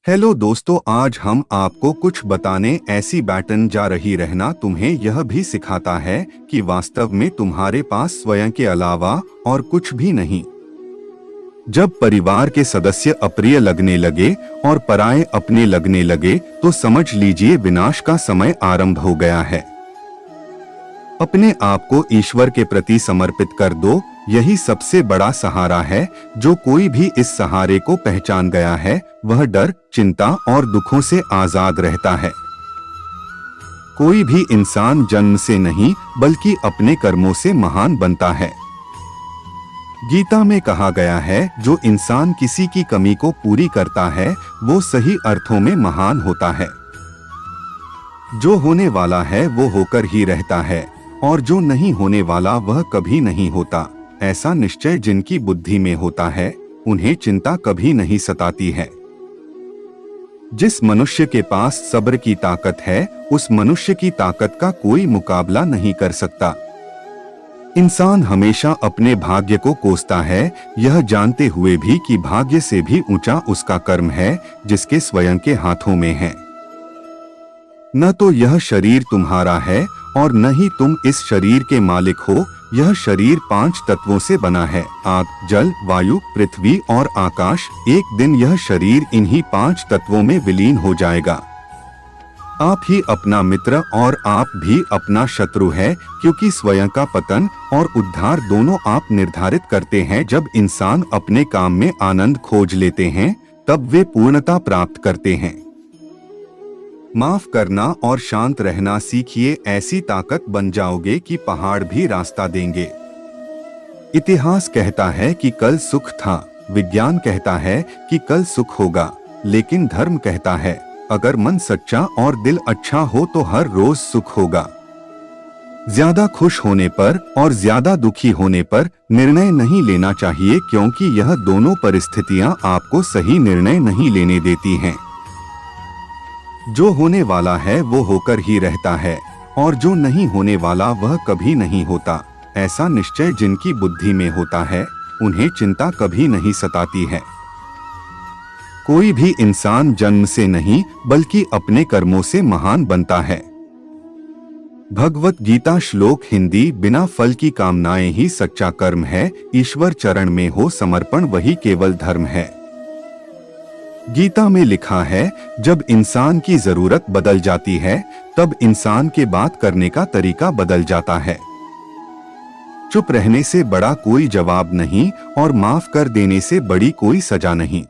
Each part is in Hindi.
हेलो दोस्तों, आज हम आपको कुछ बताने ऐसी बैटन जा रही रहना तुम्हें यह भी सिखाता है कि वास्तव में तुम्हारे पास स्वयं के अलावा और कुछ भी नहीं। जब परिवार के सदस्य अप्रिय लगने लगे और पराये अपने लगने लगे तो समझ लीजिए विनाश का समय आरंभ हो गया है। अपने आप को ईश्वर के प्रति समर्पित कर दो, यही सबसे बड़ा सहारा है। जो कोई भी इस सहारे को पहचान गया है वह डर, चिंता और दुखों से आजाद रहता है। कोई भी इंसान जन्म से नहीं बल्कि अपने कर्मों से महान बनता है। गीता में कहा गया है, जो इंसान किसी की कमी को पूरी करता है वो सही अर्थों में महान होता है। जो होने वाला है वो होकर ही रहता है और जो नहीं होने वाला वह कभी नहीं होता। ऐसा निश्चय जिनकी बुद्धि में होता है उन्हें चिंता कभी नहीं सताती है। जिस मनुष्य के पास सब्र की ताकत है उस मनुष्य की ताकत का कोई मुकाबला नहीं कर सकता। इंसान हमेशा अपने भाग्य को कोसता है, यह जानते हुए भी कि भाग्य से भी ऊंचा उसका कर्म है जिसके स्वयं के हाथों में है। न तो यह शरीर तुम्हारा है और न ही तुम इस शरीर के मालिक हो। यह शरीर 5 तत्वों से बना है, आग, जल, वायु, पृथ्वी और आकाश। एक दिन यह शरीर इन्हीं 5 तत्वों में विलीन हो जाएगा। आप ही अपना मित्र और आप भी अपना शत्रु है, क्योंकि स्वयं का पतन और उद्धार दोनों आप निर्धारित करते हैं। जब इंसान अपने काम में आनंद खोज लेते हैं तब वे पूर्णता प्राप्त करते हैं। माफ करना और शांत रहना सीखिए, ऐसी ताकत बन जाओगे कि पहाड़ भी रास्ता देंगे। इतिहास कहता है कि कल सुख था, विज्ञान कहता है कि कल सुख होगा, लेकिन धर्म कहता है अगर मन सच्चा और दिल अच्छा हो तो हर रोज सुख होगा। ज्यादा खुश होने पर और ज्यादा दुखी होने पर निर्णय नहीं लेना चाहिए, क्योंकि यह दोनों परिस्थितियां आपको सही निर्णय नहीं लेने देती हैं। जो होने वाला है वो होकर ही रहता है और जो नहीं होने वाला वह कभी नहीं होता। ऐसा निश्चय जिनकी बुद्धि में होता है उन्हें चिंता कभी नहीं सताती है। कोई भी इंसान जन्म से नहीं बल्कि अपने कर्मों से महान बनता है। भगवत गीता श्लोक हिंदी, बिना फल की कामनाएं ही सच्चा कर्म है, ईश्वर चरण में हो समर्पण वही केवल धर्म है। गीता में लिखा है, जब इंसान की जरूरत बदल जाती है तब इंसान के बात करने का तरीका बदल जाता है। चुप रहने से बड़ा कोई जवाब नहीं और माफ कर देने से बड़ी कोई सजा नहीं।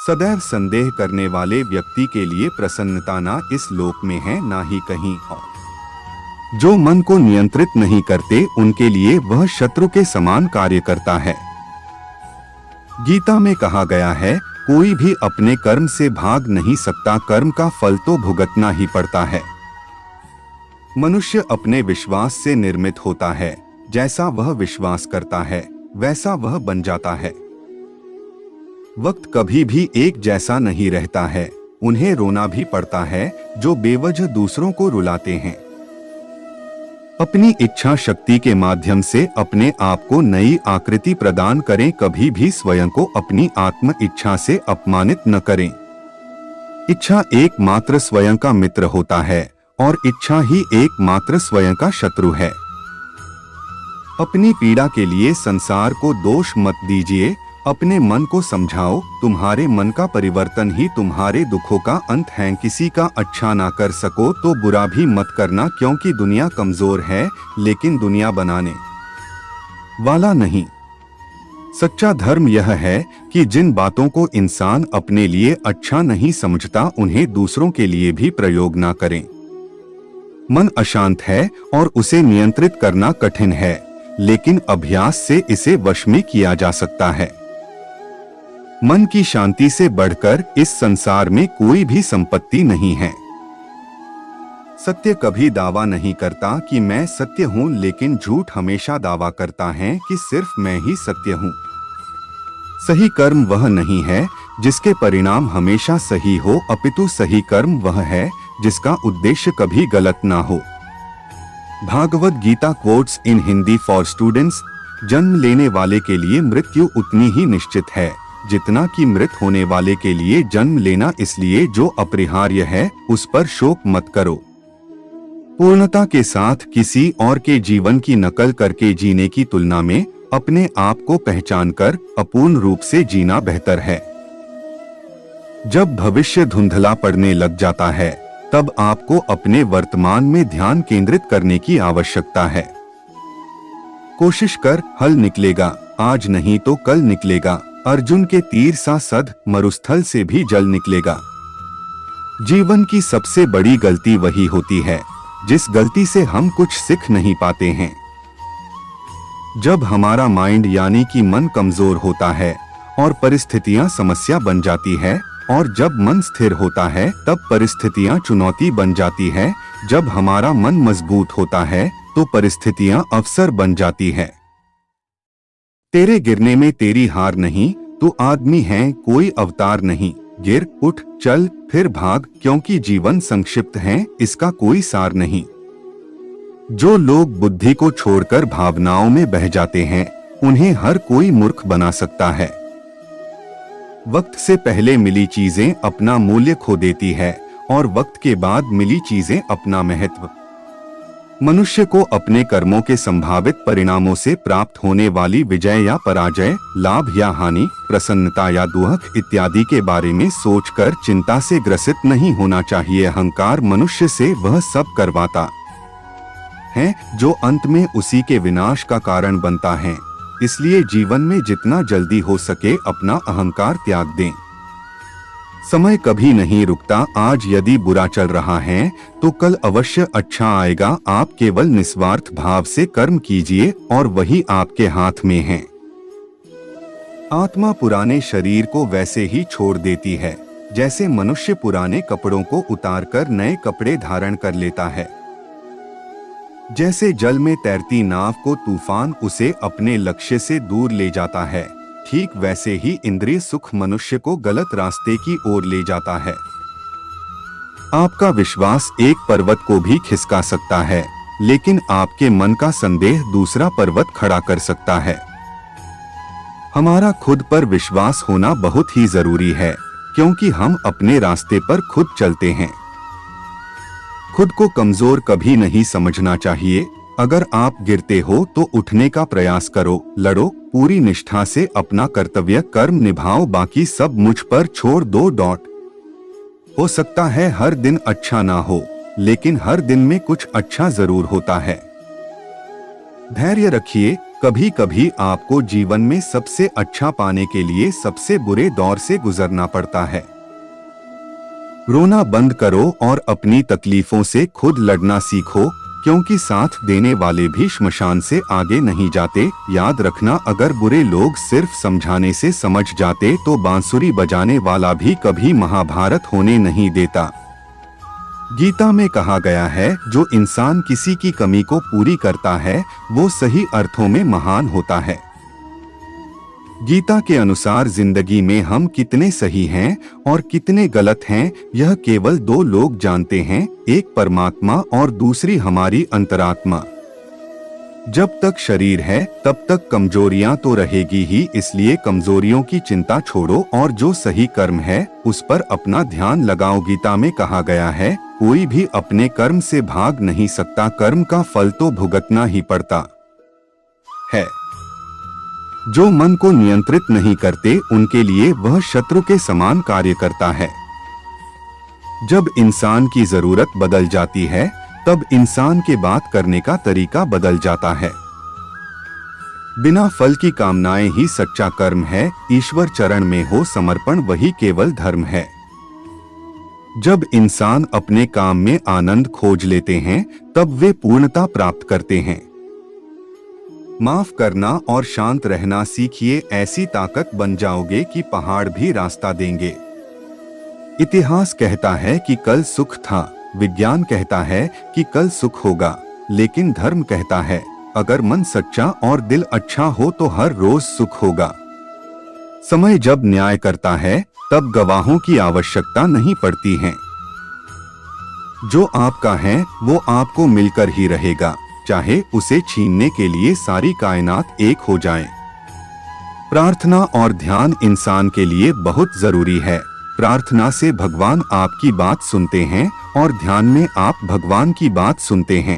सदैव संदेह करने वाले व्यक्ति के लिए प्रसन्नता ना इस लोक में है ना ही कहीं और। जो मन को नियंत्रित नहीं करते उनके लिए वह शत्रु के समान कार्य करता है। गीता में कहा गया है, कोई भी अपने कर्म से भाग नहीं सकता, कर्म का फल तो भुगतना ही पड़ता है। मनुष्य अपने विश्वास से निर्मित होता है, जैसा वह विश्वास करता है वैसा वह बन जाता है। वक्त कभी भी एक जैसा नहीं रहता है, उन्हें रोना भी पड़ता है जो बेवजह दूसरों को रुलाते हैं। अपनी इच्छा शक्ति के माध्यम से अपने आप को नई आकृति प्रदान करें, कभी भी स्वयं को अपनी आत्म इच्छा से अपमानित न करें। इच्छा एकमात्र स्वयं का मित्र होता है और इच्छा ही एकमात्र स्वयं का शत्रु है। अपनी पीड़ा के लिए संसार को दोष मत दीजिए, अपने मन को समझाओ, तुम्हारे मन का परिवर्तन ही तुम्हारे दुखों का अंत है। किसी का अच्छा ना कर सको तो बुरा भी मत करना, क्योंकि दुनिया कमजोर है लेकिन दुनिया बनाने वाला नहीं। सच्चा धर्म यह है कि जिन बातों को इंसान अपने लिए अच्छा नहीं समझता उन्हें दूसरों के लिए भी प्रयोग ना करें। मन अशांत है और उसे नियंत्रित करना कठिन है, लेकिन अभ्यास से इसे वश में किया जा सकता है। मन की शांति से बढ़कर इस संसार में कोई भी संपत्ति नहीं है। सत्य कभी दावा नहीं करता कि मैं सत्य हूँ, लेकिन झूठ हमेशा दावा करता है कि सिर्फ मैं ही सत्य हूँ। सही कर्म वह नहीं है जिसके परिणाम हमेशा सही हो, अपितु सही कर्म वह है जिसका उद्देश्य कभी गलत ना हो। Bhagavad Gita quotes in Hindi for students. जन्म लेने वाले के लिए मृत्यु उतनी ही निश्चित है जितना कि मृत होने वाले के लिए जन्म लेना, इसलिए जो अपरिहार्य है उस पर शोक मत करो। पूर्णता के साथ किसी और के जीवन की नकल करके जीने की तुलना में अपने आप को पहचानकर अपूर्ण रूप से जीना बेहतर है। जब भविष्य धुंधला पड़ने लग जाता है तब आपको अपने वर्तमान में ध्यान केंद्रित करने की आवश्यकता है। कोशिश कर, हल निकलेगा, आज नहीं तो कल निकलेगा। अर्जुन के तीर सा सद मरुस्थल से भी जल निकलेगा। जीवन की सबसे बड़ी गलती वही होती है जिस गलती से हम कुछ सीख नहीं पाते हैं। जब हमारा माइंड यानी कि मन कमजोर होता है और परिस्थितियां समस्या बन जाती है, और जब मन स्थिर होता है तब परिस्थितियां चुनौती बन जाती है। जब हमारा मन मजबूत होता है तो परिस्थितियां अवसर बन जाती है। तेरे गिरने में तेरी हार नहीं, तू आदमी है कोई अवतार नहीं। गिर, उठ, चल, फिर भाग, क्योंकि जीवन संक्षिप्त है, इसका कोई सार नहीं। जो लोग बुद्धि को छोड़कर भावनाओं में बह जाते हैं उन्हें हर कोई मूर्ख बना सकता है। वक्त से पहले मिली चीजें अपना मूल्य खो देती है और वक्त के बाद मिली चीजें अपना महत्व। मनुष्य को अपने कर्मों के संभावित परिणामों से प्राप्त होने वाली विजय या पराजय, लाभ या हानि, प्रसन्नता या दुख इत्यादि के बारे में सोचकर चिंता से ग्रसित नहीं होना चाहिए। अहंकार मनुष्य से वह सब करवाता है जो अंत में उसी के विनाश का कारण बनता है। इसलिए जीवन में जितना जल्दी हो सके अपना अहंकार त्याग दें। समय कभी नहीं रुकता। आज यदि बुरा चल रहा है तो कल अवश्य अच्छा आएगा। आप केवल निस्वार्थ भाव से कर्म कीजिए और वही आपके हाथ में है। आत्मा पुराने शरीर को वैसे ही छोड़ देती है जैसे मनुष्य पुराने कपड़ों को उतारकर नए कपड़े धारण कर लेता है। जैसे जल में तैरती नाव को तूफान उसे अपने लक्ष्य से दूर ले जाता है, ठीक वैसे ही इंद्रिय सुख मनुष्य को गलत रास्ते की ओर ले जाता है। आपका विश्वास एक पर्वत को भी खिसका सकता है, लेकिन आपके मन का संदेह दूसरा पर्वत खड़ा कर सकता है। हमारा खुद पर विश्वास होना बहुत ही जरूरी है, क्योंकि हम अपने रास्ते पर खुद चलते हैं। खुद को कमजोर कभी नहीं समझना चाहिए। अगर आप गिरते हो तो उठने का प्रयास करो, लड़ो, पूरी निष्ठा से अपना कर्तव्य कर्म निभाओ, बाकी सब मुझ पर छोड़ दो। हो सकता है हर दिन अच्छा ना हो, लेकिन हर दिन में कुछ अच्छा जरूर होता है। धैर्य रखिए, कभी कभी आपको जीवन में सबसे अच्छा पाने के लिए सबसे बुरे दौर से गुजरना पड़ता है। रोना बंद करो और अपनी तकलीफों से खुद लड़ना सीखो, क्योंकि साथ देने वाले भी श्मशान से आगे नहीं जाते। याद रखना, अगर बुरे लोग सिर्फ समझाने से समझ जाते तो बांसुरी बजाने वाला भी कभी महाभारत होने नहीं देता। गीता में कहा गया है, जो इंसान किसी की कमी को पूरी करता है वो सही अर्थों में महान होता है। गीता के अनुसार जिंदगी में हम कितने सही हैं और कितने गलत हैं यह केवल दो लोग जानते हैं, एक परमात्मा और दूसरी हमारी अंतरात्मा। जब तक शरीर है तब तक कमजोरियां तो रहेगी ही, इसलिए कमजोरियों की चिंता छोड़ो और जो सही कर्म है उस पर अपना ध्यान लगाओ। गीता में कहा गया है, कोई भी अपने कर्म से भाग नहीं सकता, कर्म का फल तो भुगतना ही पड़ता है। जो मन को नियंत्रित नहीं करते उनके लिए वह शत्रु के समान कार्य करता है। जब इंसान की जरूरत बदल जाती है तब इंसान के बात करने का तरीका बदल जाता है। बिना फल की कामनाएं ही सच्चा कर्म है। ईश्वर चरण में हो समर्पण वही केवल धर्म है। जब इंसान अपने काम में आनंद खोज लेते हैं तब वे पूर्णता प्राप्त करते हैं। माफ करना और शांत रहना सीखिए, ऐसी ताकत बन जाओगे कि पहाड़ भी रास्ता देंगे। इतिहास कहता है कि कल सुख था, विज्ञान कहता है कि कल सुख होगा, लेकिन धर्म कहता है अगर मन सच्चा और दिल अच्छा हो तो हर रोज सुख होगा। समय जब न्याय करता है तब गवाहों की आवश्यकता नहीं पड़ती है। जो आपका है वो आपको मिलकर ही रहेगा, चाहे उसे छीनने के लिए सारी कायनात एक हो जाए। प्रार्थना और ध्यान इंसान के लिए बहुत जरूरी है। प्रार्थना से भगवान आपकी बात सुनते हैं और ध्यान में आप भगवान की बात सुनते हैं।